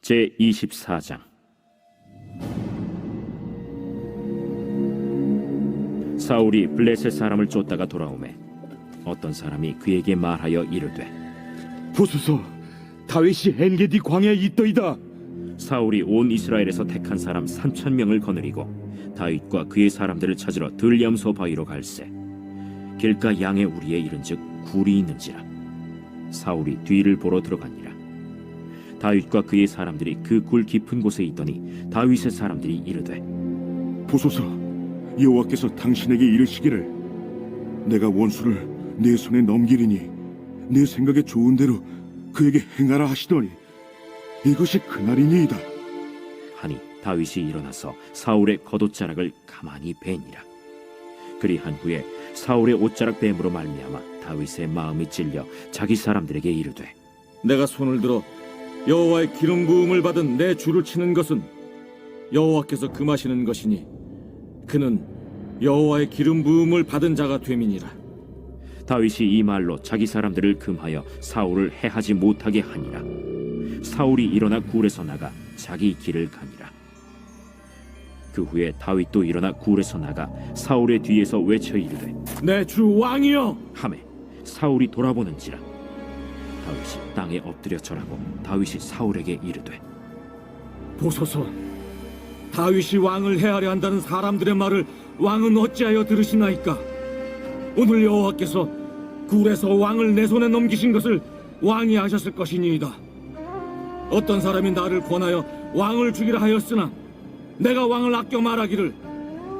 제24장. 사울이 블레셋 사람을 쫓다가 돌아오매 어떤 사람이 그에게 말하여 이르되, 보소서, 다윗이 엔게디 광야에 있더이다. 사울이 온 이스라엘에서 택한 사람 3,000명을 거느리고 다윗과 그의 사람들을 찾으러 들염소 바위로 갈새 길가 양의 우리에 이른즉 굴이 있는지라. 사울이 뒤를 보러 들어가니라. 다윗과 그의 사람들이 그 굴 깊은 곳에 있더니 다윗의 사람들이 이르되, 보소서, 여호와께서 당신에게 이르시기를 내가 원수를 내 손에 넘기리니 내 생각에 좋은 대로 그에게 행하라 하시더니 이것이 그날이니이다. 하니 다윗이 일어나서 사울의 겉옷자락을 가만히 베니라. 그리한 후에 사울의 옷자락 뱀으로 말미암아 다윗의 마음이 찔려 자기 사람들에게 이르되, 내가 손을 들어 여호와의 기름 부음을 받은 내 주를 치는 것은 여호와께서 금하시는 것이니 그는 여호와의 기름 부음을 받은 자가 됨이니라. 다윗이 이 말로 자기 사람들을 금하여 사울을 해하지 못하게 하니라. 사울이 일어나 굴에서 나가 자기 길을 가니라. 그 후에 다윗도 일어나 굴에서 나가 사울의 뒤에서 외쳐 이르되, 내 주 왕이여! 하매 사울이 돌아보는지라. 다윗이 땅에 엎드려 절하고 다윗이 사울에게 이르되, 보소서, 다윗이 왕을 해하려 한다는 사람들의 말을 왕은 어찌하여 들으시나이까? 오늘 여호와께서 굴에서 왕을 내 손에 넘기신 것을 왕이 하셨을 것이니이다. 어떤 사람이 나를 권하여 왕을 죽이라 하였으나 내가 왕을 아껴 말하기를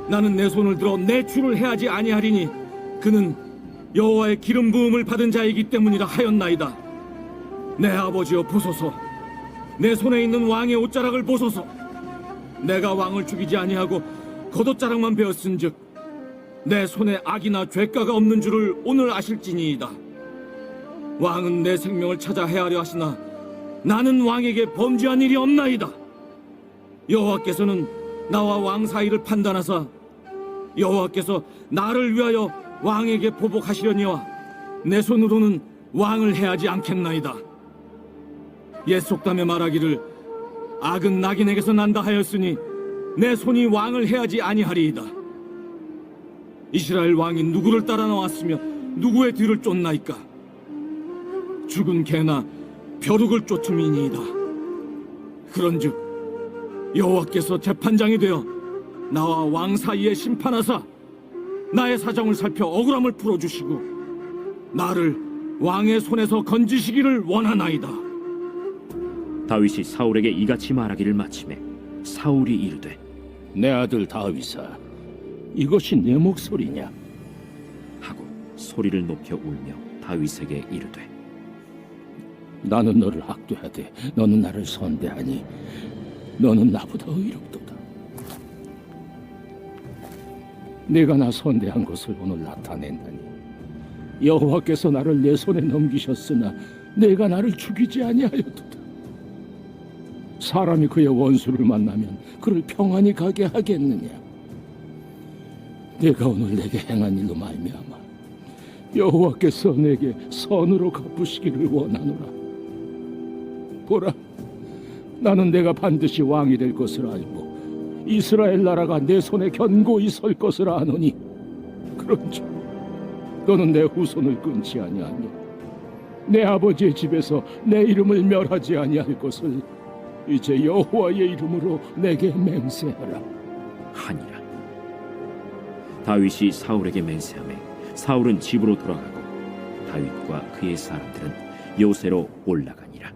나는 내 손을 들어 내 주를 해하지 아니하리니 그는 여호와의 기름 부음을 받은 자이기 때문이라 하였나이다. 내 아버지여, 보소서, 내 손에 있는 왕의 옷자락을 보소서. 내가 왕을 죽이지 아니하고 겉옷자락만 베었은즉 내 손에 악이나 죄가가 없는 줄을 오늘 아실지니이다. 왕은 내 생명을 찾아 해하려 하시나 나는 왕에게 범죄한 일이 없나이다. 여호와께서는 나와 왕 사이를 판단하사 여호와께서 나를 위하여 왕에게 보복하시려니와 내 손으로는 왕을 해하지 않겠나이다. 옛 속담에 말하기를 악은 낙인에게서 난다 하였으니 내 손이 왕을 해하지 아니하리이다. 이스라엘 왕이 누구를 따라 나왔으며 누구의 뒤를 쫓나이까? 죽은 개나 벼룩을 쫓음이니이다. 그런즉 여호와께서 재판장이 되어 나와 왕 사이에 심판하사 나의 사정을 살펴 억울함을 풀어주시고 나를 왕의 손에서 건지시기를 원하나이다. 다윗이 사울에게 이같이 말하기를 마치매 사울이 이르되, 내 아들 다윗아, 이것이 내 목소리냐? 하고 소리를 높여 울며 다윗에게 이르되, 나는 너를 학대하되 너는 나를 선대하니 너는 나보다 의롭도다. 내가 나 선대한 것을 오늘 나타낸다니 여호와께서 나를 내 손에 넘기셨으나 내가 나를 죽이지 아니하였도다. 사람이 그의 원수를 만나면 그를 평안히 가게 하겠느냐? 내가 오늘 내게 행한 일로 말미암아 여호와께서 내게 선으로 갚으시기를 원하노라. 보라, 나는 내가 반드시 왕이 될 것을 알고 이스라엘 나라가 내 손에 견고히 설 것을 아노니 그런즉 너는 내 후손을 끊지 아니하며 내 아버지의 집에서 내 이름을 멸하지 아니할 것을 이제 여호와의 이름으로 내게 맹세하라. 하니라. 다윗이 사울에게 맹세하매 사울은 집으로 돌아가고 다윗과 그의 사람들은 요새로 올라가니라.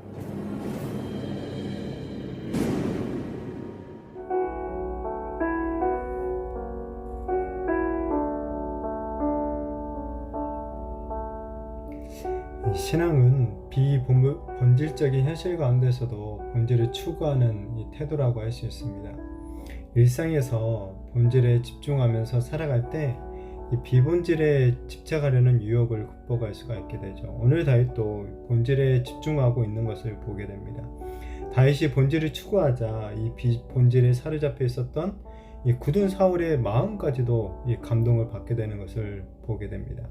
신앙은 비본질적인 현실 가운데서도 본질을 추구하는 이 태도라고 할 수 있습니다. 일상에서 본질에 집중하면서 살아갈 때 이 비본질에 집착하려는 유혹을 극복할 수가 있게 되죠. 오늘 다윗도 본질에 집중하고 있는 것을 보게 됩니다. 다윗이 본질을 추구하자 이 본질에 사로잡혀 있었던 이 굳은 사울의 마음까지도 이 감동을 받게 되는 것을 보게 됩니다.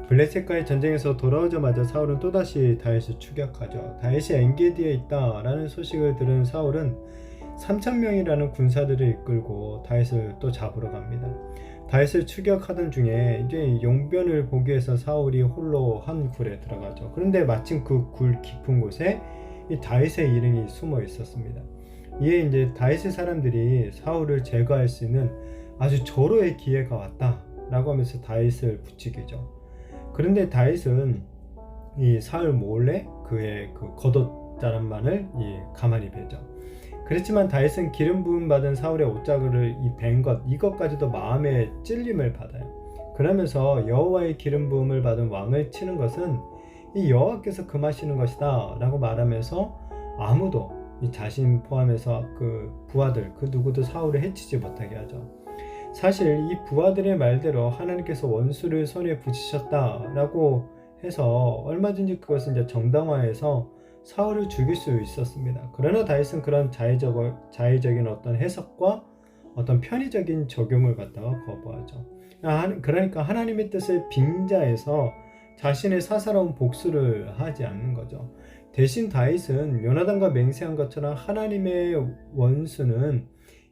블레셋과의 전쟁에서 돌아오자마자 사울은 또다시 다윗을 추격하죠. 다윗이 엔게디에 있다라는 소식을 들은 사울은 3,000명이라는 군사들을 이끌고 다윗을 또 잡으러 갑니다. 다윗을 추격하던 중에 이제 용변을 보기 위해서 사울이 홀로 한 굴에 들어가죠. 그런데 마침 그 굴 깊은 곳에 이 다윗의 일행이 숨어 있었습니다. 이에 이제 다윗의 사람들이 사울을 제거할 수 있는 아주 절호의 기회가 왔다라고 하면서 다윗을 부추기죠. 그런데 다윗은 이 사울 몰래 그의 그 겉옷자락만을 가만히 베죠. 그렇지만 다윗은 기름 부음 받은 사울의 옷자락을 벤 것 이것까지도 마음에 찔림을 받아요. 그러면서 여호와의 기름 부음을 받은 왕을 치는 것은 이 여호와께서 금하시는 것이다 라고 말하면서 아무도 이 자신 포함해서 그 부하들 그 누구도 사울을 해치지 못하게 하죠. 사실 이 부하들의 말대로 하나님께서 원수를 손에 붙이셨다라고 해서 얼마든지 그것은 이제 정당화해서 사울을 죽일 수 있었습니다. 그러나 다윗은 그런 자의적인 어떤 해석과 어떤 편의적인 적용을 갖다가 거부하죠. 그러니까 하나님의 뜻을 빙자해서 자신의 사사로운 복수를 하지 않는 거죠. 대신 다윗은 요나단과 맹세한 것처럼 하나님의 원수는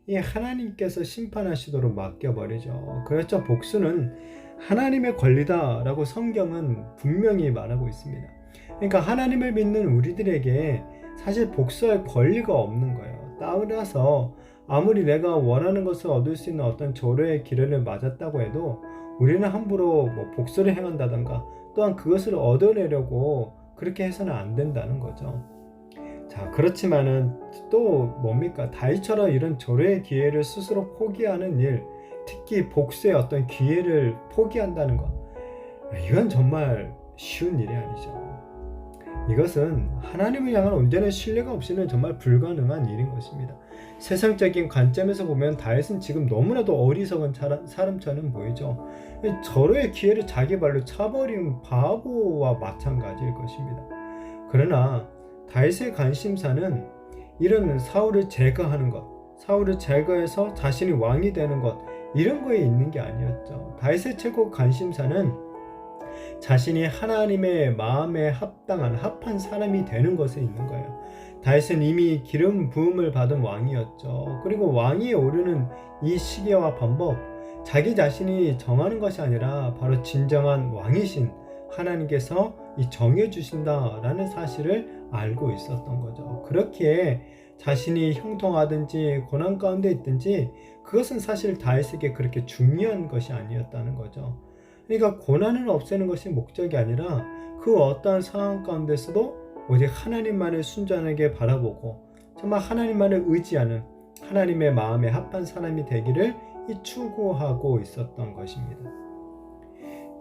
이 하나님께서 심판하시도록 맡겨버리죠. 그렇죠. 복수는 하나님의 권리다라고 성경은 분명히 말하고 있습니다. 그러니까 하나님을 믿는 우리들에게 사실 복수할 권리가 없는 거예요. 따라서 아무리 내가 원하는 것을 얻을 수 있는 어떤 절호의 기회를 맞았다고 해도 우리는 함부로 복수를 행한다던가 또한 그것을 얻어내려고 그렇게 해서는 안 된다는 거죠. 자, 그렇지만은 또 뭡니까? 다윗처럼 이런 절호의 기회를 스스로 포기하는 일, 특히 복수의 어떤 기회를 포기한다는 것, 이건 정말 쉬운 일이 아니죠. 이것은 하나님을 향한 온전한 신뢰가 없이는 정말 불가능한 일인 것입니다. 세상적인 관점에서 보면 다윗은 지금 너무나도 어리석은 사람처럼 보이죠. 절호의 기회를 자기 발로 차버린 바보와 마찬가지일 것입니다. 그러나 다윗의 관심사는 이런 사울을 제거하는 것, 사울을 제거해서 자신이 왕이 되는 것, 이런 거에 있는 게 아니었죠. 다윗의 최고 관심사는 자신이 하나님의 마음에 합한 사람이 되는 것에 있는 거예요. 다윗은 이미 기름 부음을 받은 왕이었죠. 그리고 왕위에 오르는 이 시기와 방법, 자기 자신이 정하는 것이 아니라 바로 진정한 왕이신 하나님께서 정해주신다라는 사실을 알고 있었던 거죠. 그렇기에 자신이 형통하든지 고난 가운데 있든지 그것은 사실 다윗에게 그렇게 중요한 것이 아니었다는 거죠. 그러니까 고난을 없애는 것이 목적이 아니라 그 어떠한 상황 가운데서도 오직 하나님만을 순전하게 바라보고 정말 하나님만을 의지하는 하나님의 마음에 합한 사람이 되기를 추구하고 있었던 것입니다.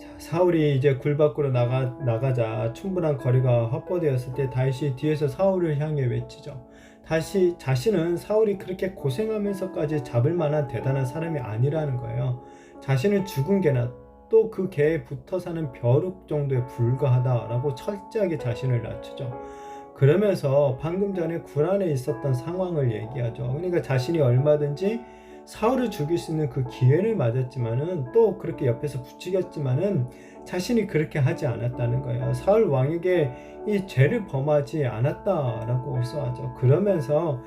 자, 사울이 이제 굴 밖으로 나가자 충분한 거리가 확보되었을 때 다윗이 뒤에서 사울을 향해 외치죠. 다시 자신은 사울이 그렇게 고생하면서까지 잡을 만한 대단한 사람이 아니라는 거예요. 자신은 죽은 개나 또 그 개에 붙어 사는 벼룩 정도에 불과하다라고 철저하게 자신을 낮추죠. 그러면서 방금 전에 굴 안에 있었던 상황을 얘기하죠. 그러니까 자신이 얼마든지 사울을 죽일 수 있는 그 기회를 맞았지만은 또 그렇게 옆에서 부추겼지만은 자신이 그렇게 하지 않았다는 거예요. 사울 왕에게 이 죄를 범하지 않았다라고 호소하죠. 그러면서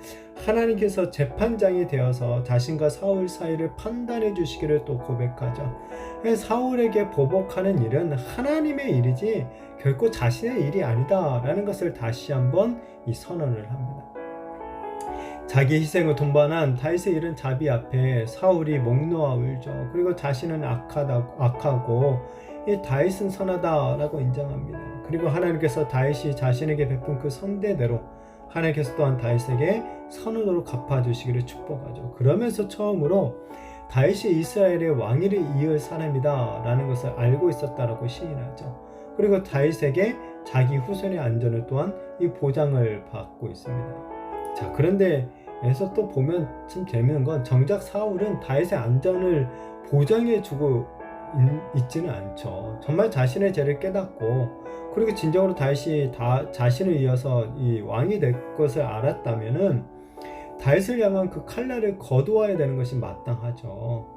하나님께서 재판장이 되어서 자신과 사울 사이를 판단해 주시기를 또 고백하죠. 사울에게 보복하는 일은 하나님의 일이지 결코 자신의 일이 아니다라는 것을 다시 한번 이 선언을 합니다. 자기 희생을 동반한 다윗의 이런 자비 앞에 사울이 목 놓아 울죠. 그리고 자신은 악하고 이 다윗은 선하다라고 인정합니다. 그리고 하나님께서 다윗이 자신에게 베푼 그 선대대로 하나님께서 또한 다윗에게 선으로 갚아주시기를 축복하죠. 그러면서 처음으로 다윗이 이스라엘의 왕위를 이을 사람이다 라는 것을 알고 있었다라고 시인하죠. 그리고 다윗에게 자기 후손의 안전을 또한 이 보장을 받고 있습니다. 자, 그런데 여기서 또 보면 참 재미있는 건 정작 사울은 다윗의 안전을 보장해주고 있지는 않죠. 정말 자신의 죄를 깨닫고 그리고 진정으로 다윗이 자신을 이어서 이 왕이 될 것을 알았다면은 다윗을 향한 그 칼날을 거두어야 되는 것이 마땅하죠.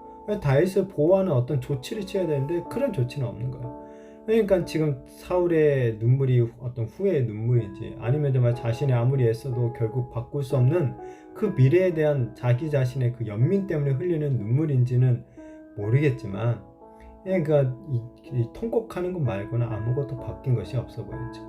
다윗을 보호하는 어떤 조치를 취해야 되는데 그런 조치는 없는 거예요. 그러니까 지금 사울의 눈물이 어떤 후회의 눈물인지 아니면 정말 자신이 아무리 애써도 결국 바꿀 수 없는 그 미래에 대한 자기 자신의 그 연민 때문에 흘리는 눈물인지는 모르겠지만 그러니까 이 통곡하는 것 말고는 아무것도 바뀐 것이 없어 보이죠.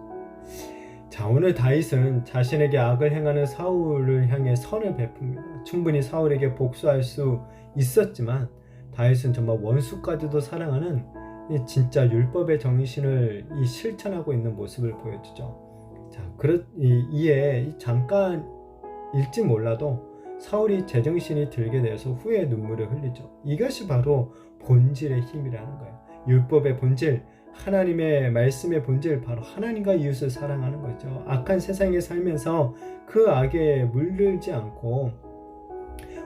자, 오늘 다윗은 자신에게 악을 행하는 사울을 향해 선을 베풉니다. 충분히 사울에게 복수할 수 있었지만 다윗은 정말 원수까지도 사랑하는 이 진짜 율법의 정신을 실천하고 있는 모습을 보여주죠. 자, 이에 잠깐 일지 몰라도 사울이 제정신이 들게 되어서 후회의 눈물을 흘리죠. 이것이 바로 본질의 힘이라는 거예요. 율법의 본질, 하나님의 말씀의 본질, 바로 하나님과 이웃을 사랑하는 거죠. 악한 세상에 살면서 그 악에 물들지 않고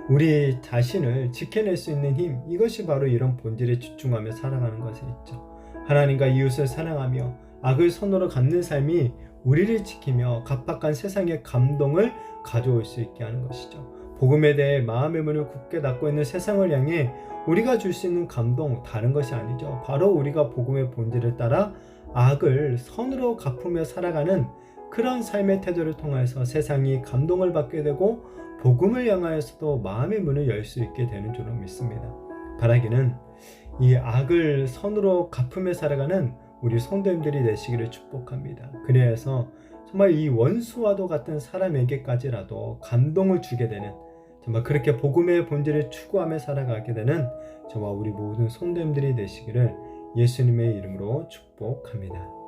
우리 자신을 지켜낼 수 있는 힘, 이것이 바로 이런 본질에 집중하며 살아가는 것에 있죠. 하나님과 이웃을 사랑하며 악을 손으로 갚는 삶이 우리를 지키며 각박한 세상의 감동을 가져올 수 있게 하는 것이죠. 복음에 대해 마음의 문을 굳게 닫고 있는 세상을 향해 우리가 줄 수 있는 감동, 다른 것이 아니죠. 바로 우리가 복음의 본질을 따라 악을 선으로 갚으며 살아가는 그런 삶의 태도를 통해서 세상이 감동을 받게 되고 복음을 향하여서도 마음의 문을 열 수 있게 되는 줄로 믿습니다. 바라기는 이 악을 선으로 갚으며 살아가는 우리 성도님들이 되시기를 축복합니다. 그래서 정말 이 원수와도 같은 사람에게까지라도 감동을 주게 되는, 정말 그렇게 복음의 본질을 추구하며 살아가게 되는 저와 우리 모든 성도님들이 되시기를 예수님의 이름으로 축복합니다.